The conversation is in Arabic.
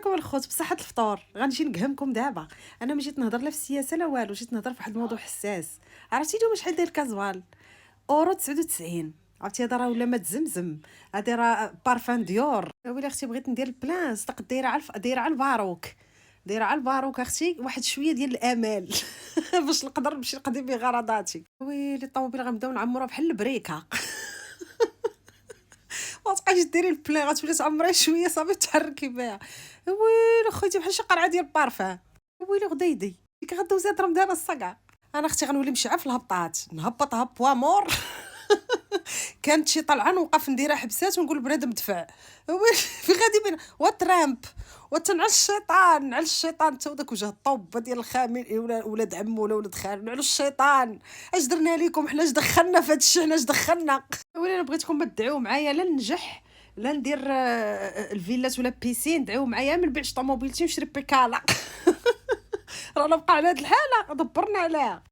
عليكم الخوت بصحة الفطور غنمشي نقهمكم دابا. انا ما جيت نهضر لا في السياسه لا والو، جيت نهضر في واحد الموضوع حساس. عرفتي اليوم شحال داير الكازوال؟ اورو 99. عرفتي هذا راه ولا ما تزمزم، هذه راه بارفان ديور. ويلي اختي بغيت ندير البلان صدق دايره على الباروك، دايره على الباروك اختي، واحد شويه ديال الامل باش نقدر نمشي نقضي بيه غرضاتي. ويلي الطوموبيل غنبداو نعمروها بحال البريكه. ما تبقايش ديري البلان غتولي تعمري شويه صافي تحركي بها. ويلي خويتي بحال شي قرعه ديال البارفان. ويلي غديدي ديك غدوزي هضرم ديال الصقع. انا اختي غنولي مشعه في الهبطات، نهبط هبوا مور. كانت شي طلعه نوقف نديرها حبسات ونقول بنادم دفع. في غادي بين وترامب وتنعل الشيطان، نعل الشيطان تا داك وجه الطوبه ديال الخامل ولا ولاد عمو ولا ولاد خال، نعلو الشيطان. اش درنا لكم حنا، اش دخلنا في هذا الشيء، حنا اش دخلنا؟ ويلي انا بغيتكم ما تدعيو معايا لا ننجح لا ندير الفيلات ولا بيسين. دعيو معايا ما نبيعش طوموبيلتي ونشري بيكالا. رانا بقى على هاد الحاله دبرنا عليها.